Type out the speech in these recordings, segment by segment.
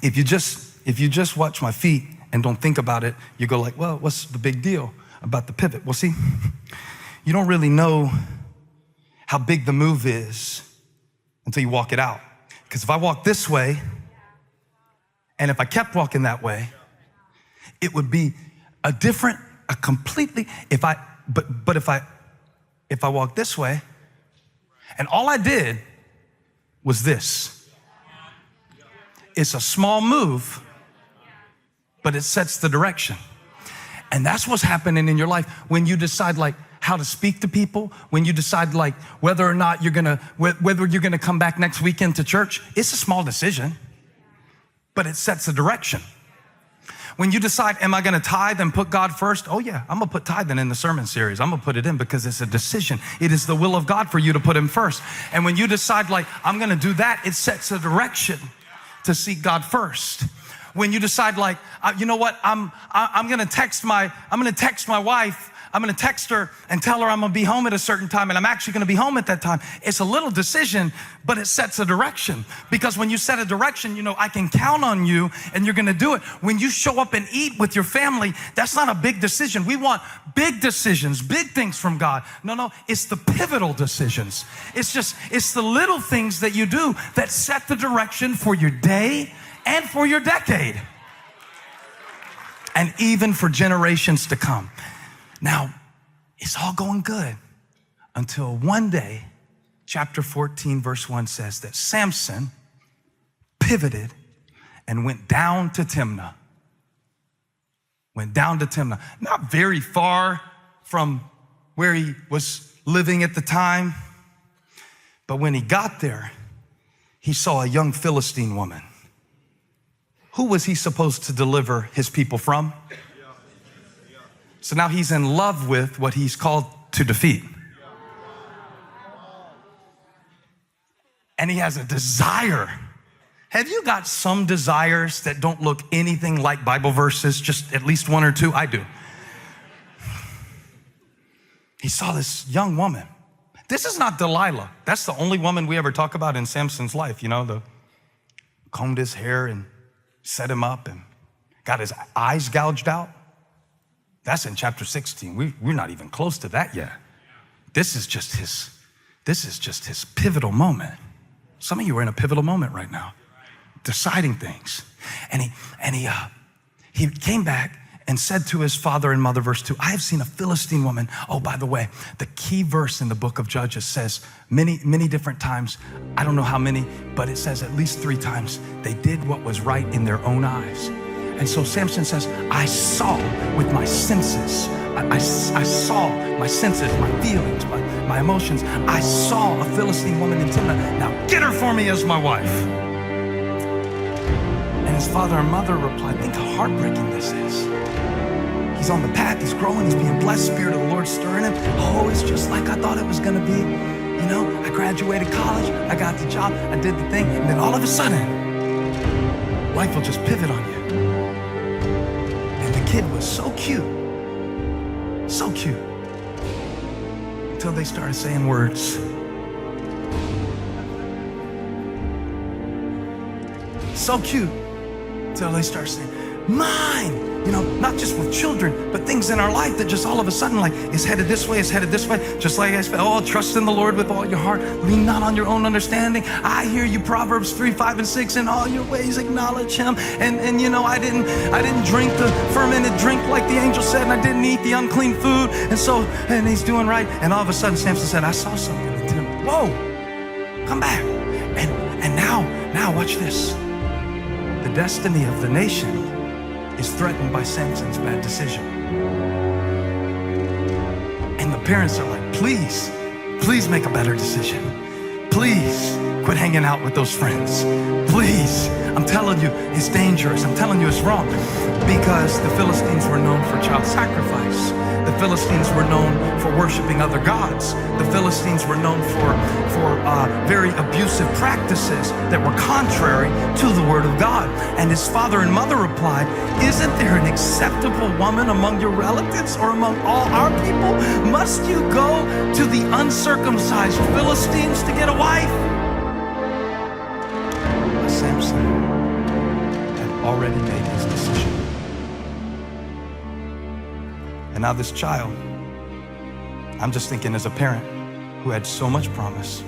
If you just watch my feet and don't think about it, you go like, well, what's the big deal about the pivot? Well, see, you don't really know how big the move is until you walk it out. Because if I walk this way, and if I kept walking that way, it would be completely, if I walk this way, and all I did was this. It's a small move, but it sets the direction. And that's what's happening in your life when you decide like how to speak to people, when you decide like whether or not you're gonna come back next weekend to church. It's a small decision, but it sets a direction. When you decide, am I gonna tithe and put God first? Oh yeah, I'm gonna put tithing in the sermon series. I'm gonna put it in because it's a decision. It is the will of God for you to put him first. And when you decide like, I'm gonna do that, it sets a direction to seek God first. When you decide like, you know what, I'm gonna text my wife, I'm gonna text her and tell her I'm gonna be home at a certain time, and I'm actually gonna be home at that time. It's a little decision, but it sets a direction. Because when you set a direction, you know, I can count on you and you're gonna do it. When you show up and eat with your family, that's not a big decision. We want big decisions, big things from God. No, it's the pivotal decisions. It's the little things that you do that set the direction for your day and for your decade. And even for generations to come. Now, it's all going good until one day, chapter 14, verse 1 says that Samson pivoted and went down to Timnah. Not very far from where he was living at the time. But when he got there, he saw a young Philistine woman. Who was he supposed to deliver his people from? So now he's in love with what he's called to defeat. And he has a desire. Have you got some desires that don't look anything like Bible verses, just at least one or two? I do. He saw this young woman. This is not Delilah. That's the only woman we ever talk about in Samson's life. You know, combed his hair and set him up and got his eyes gouged out. That's in chapter 16. We're not even close to that yet. This is just his pivotal moment. Some of you are in a pivotal moment right now, deciding things. And he came back and said to his father and mother, verse 2, I have seen a Philistine woman. Oh, by the way, the key verse in the book of Judges says many, many different times, I don't know how many, but it says at least 3 times, they did what was right in their own eyes. And so Samson says, I saw with my senses. I saw my senses, my feelings, my emotions. I saw a Philistine woman in Timnah. Now get her for me as my wife. And his father and mother replied, think how heartbreaking this is. He's on the path, he's growing, he's being blessed, Spirit of the Lord stirring him. Oh, it's just like I thought it was gonna be. You know, I graduated college, I got the job, I did the thing, and then all of a sudden, life will just pivot on you. Kid was so cute, until they started saying words. So cute, until they started saying, mine. You know, not just with children, but things in our life that just all of a sudden like is headed this way, just like I said, oh, trust in the Lord with all your heart, lean not on your own understanding. I hear you, Proverbs 3, 5, and 6, in all your ways acknowledge him. And you know, I didn't drink the fermented drink like the angel said, and I didn't eat the unclean food, and he's doing right. And all of a sudden Samson said, I saw something in him. Whoa, come back. And now watch this. The destiny of the nation is threatened by Samson's bad decision. And the parents are like, please make a better decision. Please quit hanging out with those friends. Please, I'm telling you, it's dangerous. I'm telling you, it's wrong. Because the Philistines were known for child sacrifice. The Philistines were known for worshiping other gods. The Philistines were known for very abusive practices that were contrary to the word of God. And his father and mother replied, isn't there an acceptable woman among your relatives or among all our people? Must you go to the uncircumcised Philistines to get a wife? Samson already made his decision. And now this child, I'm just thinking as a parent who had so much promise,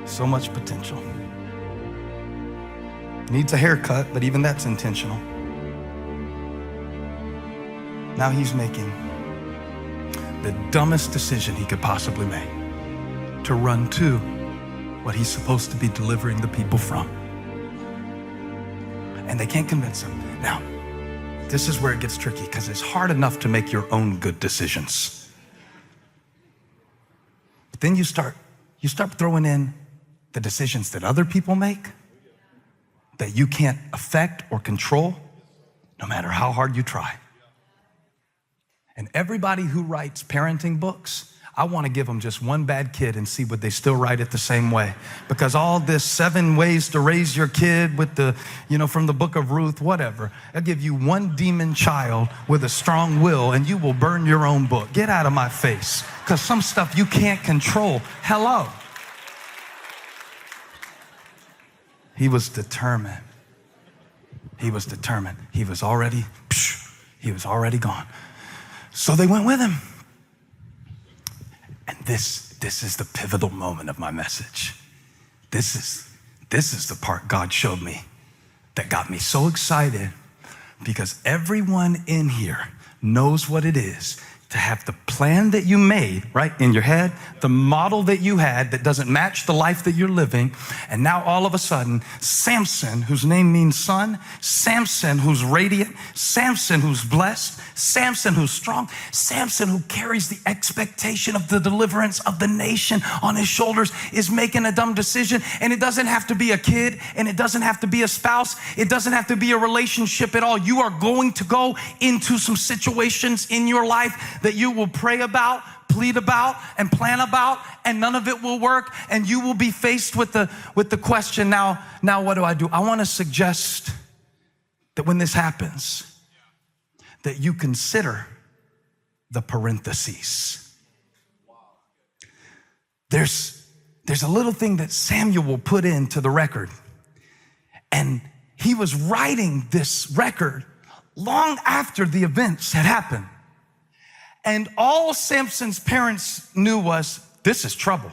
so much potential, needs a haircut, but even that's intentional. Now he's making the dumbest decision he could possibly make, to run to what he's supposed to be delivering the people from. And they can't convince him. Now, this is where it gets tricky, because it's hard enough to make your own good decisions. But then you start throwing in the decisions that other people make that you can't affect or control, no matter how hard you try. And everybody who writes parenting books, I want to give them just one bad kid and see would they still write it the same way. Because all this 7 ways to raise your kid with the, from the book of Ruth, whatever. I'll give you one demon child with a strong will and you will burn your own book. Get out of my face. Because some stuff you can't control. Hello. He was determined. He was determined. He was already gone. So they went with him. And this is the pivotal moment of my message. This is the part God showed me that got me so excited, because everyone in here knows what it is to have the plan that you made, right, in your head, the model that you had that doesn't match the life that you're living. And now all of a sudden, Samson, whose name means son, Samson, who's radiant, Samson, who's blessed, Samson, who's strong, Samson, who carries the expectation of the deliverance of the nation on his shoulders, is making a dumb decision. And it doesn't have to be a kid, and it doesn't have to be a spouse. It doesn't have to be a relationship at all. You are going to go into some situations in your life that you will pray about, plead about, and plan about, and none of it will work, and you will be faced with the question, now what do I do? I want to suggest that when this happens, that you consider the parentheses. There's a little thing that Samuel will put into the record, and he was writing this record long after the events had happened. And all Samson's parents knew was, this is trouble.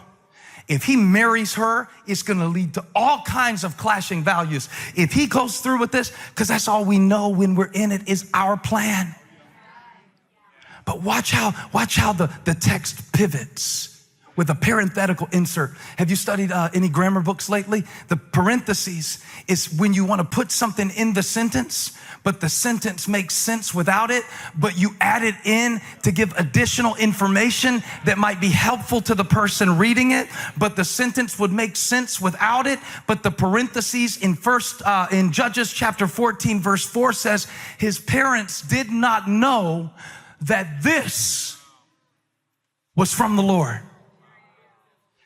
If he marries her, it's going to lead to all kinds of clashing values. If he goes through with this, because that's all we know when we're in it, is our plan. But watch how the text pivots with a parenthetical insert. Have you studied any grammar books lately? The parentheses is when you want to put something in the sentence, but the sentence makes sense without it, but you add it in to give additional information that might be helpful to the person reading it, but the sentence would make sense without it. But the parentheses in Judges chapter 14, verse 4 says, his parents did not know that this was from the Lord.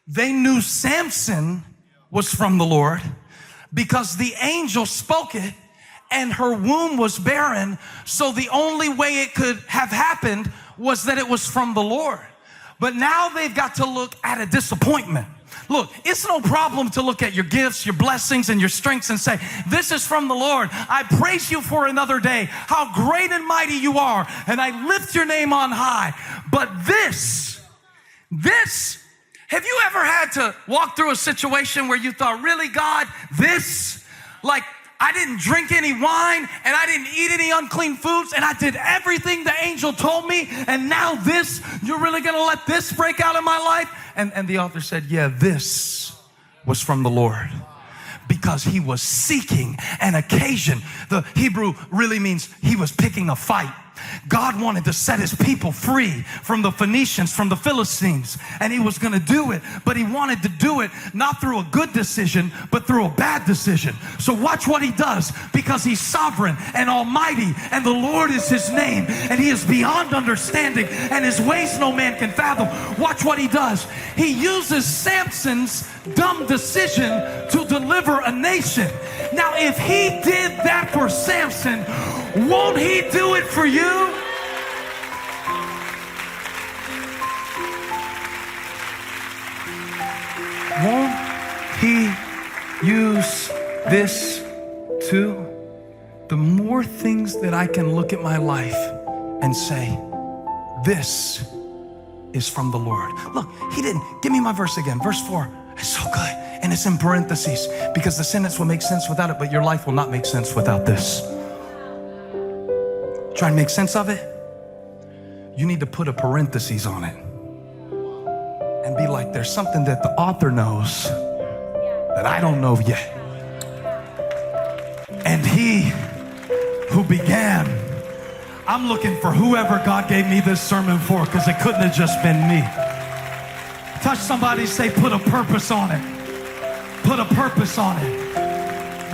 They knew Samson was from the Lord because the angel spoke it and her womb was barren. So the only way it could have happened was that it was from the Lord. But now they've got to look at a disappointment. Look, it's no problem to look at your gifts, your blessings, and your strengths and say, this is from the Lord. I praise you for another day. How great and mighty you are. And I lift your name on high. But this, have you ever had to walk through a situation where you thought, really, God, this? Like, I didn't drink any wine and I didn't eat any unclean foods and I did everything the angel told me, and now this, you're really gonna let this break out of my life? And the author said, yeah, this was from the Lord, because he was seeking an occasion. The Hebrew really means he was picking a fight. God wanted to set his people free from the Phoenicians, from the Philistines, and he was going to do it, but he wanted to do it not through a good decision, but through a bad decision. So watch what he does, because he's sovereign and almighty, and the Lord is his name, and he is beyond understanding, and his ways no man can fathom. Watch what he does. He uses Samson's dumb decision to deliver a nation. Now, if he did that for Samson, won't he do it for you? Won't he use this too? the more things that I can look at my life and say, this is from the Lord. Look, he didn't, give me my verse again. Verse 4, it's so good. And it's in parentheses because the sentence will make sense without it, but your life will not make sense without this. Try and make sense of it. You need to put a parentheses on it and be like, there's something that the author knows that I don't know yet. And he who began, I'm looking for whoever God gave me this sermon for, because it couldn't have just been me. Touch somebody, say, put a purpose on it. Put a purpose on it.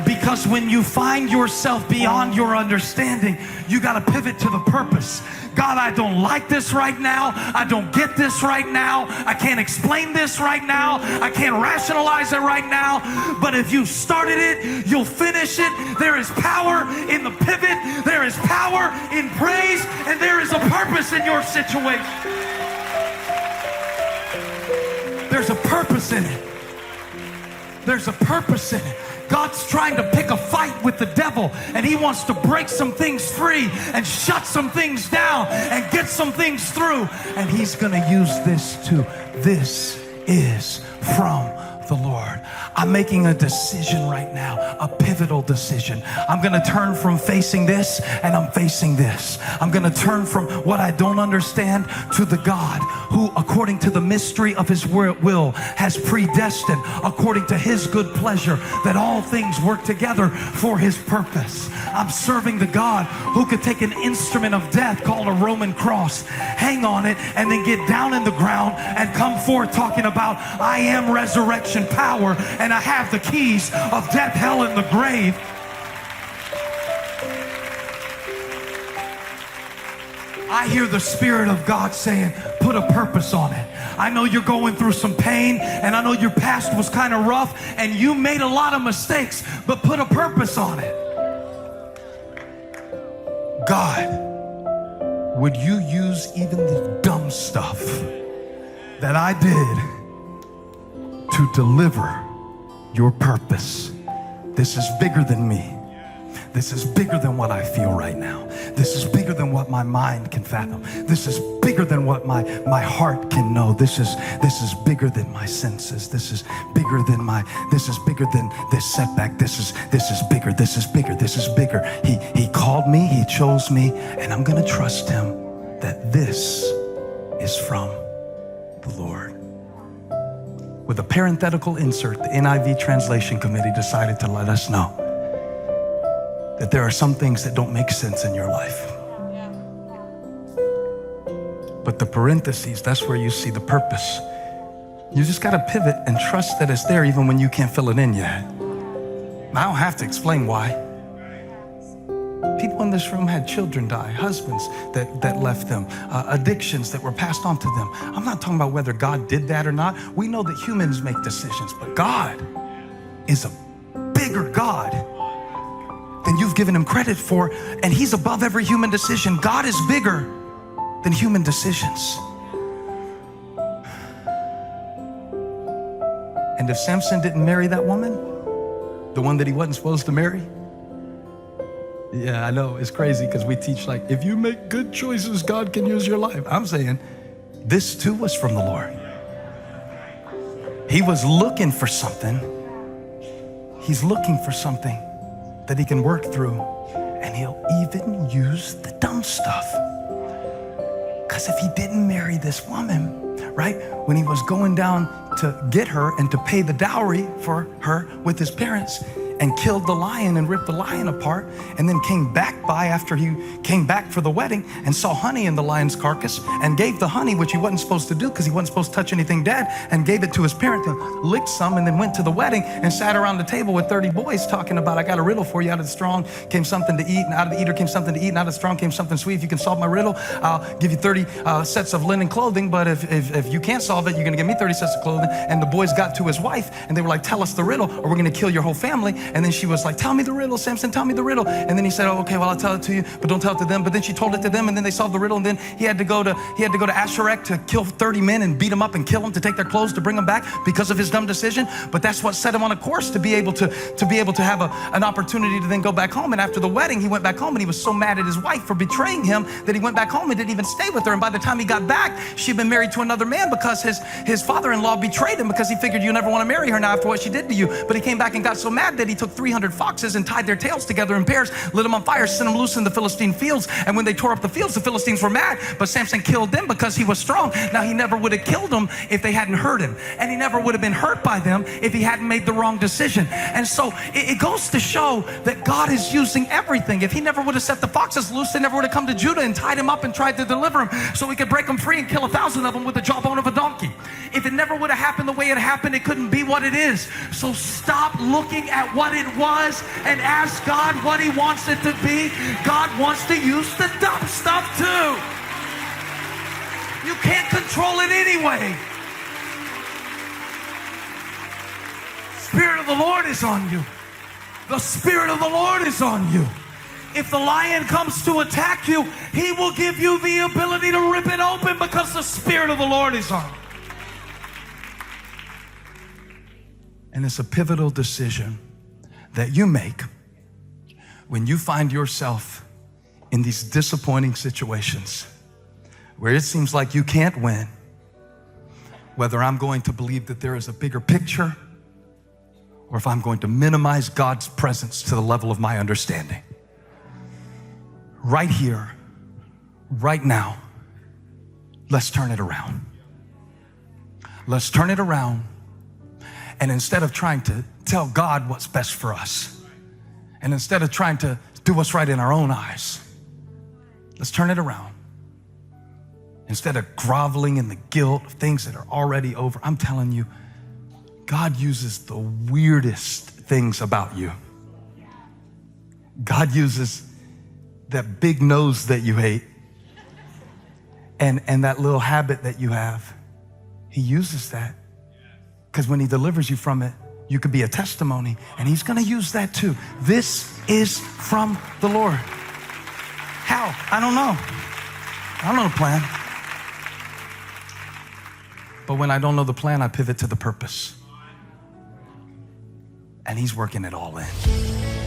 Because when you find yourself beyond your understanding, you got to pivot to the purpose. God, I don't like this right now. I don't get this right now. I can't explain this right now. I can't rationalize it right now. But if you started it, you'll finish it. There is power in the pivot. There is power in praise. And there is a purpose in your situation. There's a purpose in it. There's a purpose in it. God's trying to pick a fight with the devil, and he wants to break some things free and shut some things down and get some things through. And he's going to use this too. This is from the Lord. I'm making a decision right now, a pivotal decision. I'm going to turn from facing this and I'm facing this. I'm going to turn from what I don't understand to the God who, according to the mystery of his will, has predestined, according to his good pleasure, that all things work together for his purpose. I'm serving the God who could take an instrument of death called a Roman cross, hang on it, and then get down in the ground and come forth talking about, I am resurrection power, and I have the keys of death, hell, and the grave. I hear the Spirit of God saying, put a purpose on it. I know you're going through some pain, and I know your past was kind of rough, and you made a lot of mistakes, but put a purpose on it. God, would you use even the dumb stuff that I did to deliver your purpose? This is bigger than me. This is bigger than what I feel right now. This is bigger than what my mind can fathom. This is bigger than what my heart can know. This is bigger than my senses. This is bigger than this setback. This is bigger. This is bigger. This is bigger. He called me, he chose me, and I'm going to trust him that this is from the Lord. With a parenthetical insert, the NIV Translation Committee decided to let us know that there are some things that don't make sense in your life. But the parentheses, that's where you see the purpose. You just got to pivot and trust that it's there even when you can't fill it in yet. I don't have to explain why. People in this room had children die, husbands that left them, addictions that were passed on to them. I'm not talking about whether God did that or not. We know that humans make decisions, but God is a bigger God than you've given him credit for, and he's above every human decision. God is bigger than human decisions. And if Samson didn't marry that woman, the one that he wasn't supposed to marry, yeah, I know, it's crazy because we teach like, if you make good choices, God can use your life. I'm saying this too was from the Lord. He was looking for something. He's looking for something that he can work through, and he'll even use the dumb stuff. Because if he didn't marry this woman, right, when he was going down to get her and to pay the dowry for her with his parents, and killed the lion and ripped the lion apart, and then came back by after he came back for the wedding and saw honey in the lion's carcass and gave the honey, which he wasn't supposed to do because he wasn't supposed to touch anything dead, and gave it to his parents and licked some, and then went to the wedding and sat around the table with 30 boys talking about, I got a riddle for you. Out of the strong came something to eat, and out of the eater came something to eat, and out of the strong came something sweet. If you can solve my riddle, I'll give you 30 sets of linen clothing, but if you can't solve it, you're gonna give me 30 sets of clothing. And the boys got to his wife and they were like, tell us the riddle or we're gonna kill your whole family. And then she was like, tell me the riddle, Samson, tell me the riddle. And then he said, oh, okay, well, I'll tell it to you, but don't tell it to them. But then she told it to them, and then they solved the riddle. And then he had to go to Asherek to kill 30 men and beat them up and kill them, to take their clothes, to bring them back because of his dumb decision. But that's what set him on a course to be able to have an opportunity to then go back home. And after the wedding, he went back home, and he was so mad at his wife for betraying him that he went back home and didn't even stay with her. And by the time he got back, she'd been married to another man because his father-in-law betrayed him, because he figured you never want to marry her now after what she did to you. But he came back and got so mad that he took 300 foxes and tied their tails together in pairs, lit them on fire, sent them loose in the Philistine fields. And when they tore up the fields, the Philistines were mad, but Samson killed them because he was strong. Now, he never would have killed them if they hadn't hurt him, and he never would have been hurt by them if he hadn't made the wrong decision. And so it goes to show that God is using everything. If he never would have set the foxes loose, they never would have come to Judah and tied him up and tried to deliver him so he could break them free and kill 1,000 of them with the jawbone of a donkey. If it never would have happened the way it happened, it couldn't be what it is. So stop looking at what it was and ask God what he wants it to be. God wants to use the dumb stuff too. You can't control it anyway. Spirit of the Lord is on you. The Spirit of the Lord is on you. If the lion comes to attack you, he will give you the ability to rip it open because the Spirit of the Lord is on you. And it's a pivotal decision that you make when you find yourself in these disappointing situations where it seems like you can't win, whether I'm going to believe that there is a bigger picture or if I'm going to minimize God's presence to the level of my understanding. Right here, right now, let's turn it around. Let's turn it around. And instead of trying to tell God what's best for us, and instead of trying to do what's right in our own eyes, let's turn it around. Instead of groveling in the guilt of things that are already over, I'm telling you, God uses the weirdest things about you. God uses that big nose that you hate and that little habit that you have. He uses that because when he delivers you from it, you could be a testimony, and he's going to use that too. This is from the Lord. How? I don't know. I don't know the plan. But when I don't know the plan, I pivot to the purpose. And he's working it all in.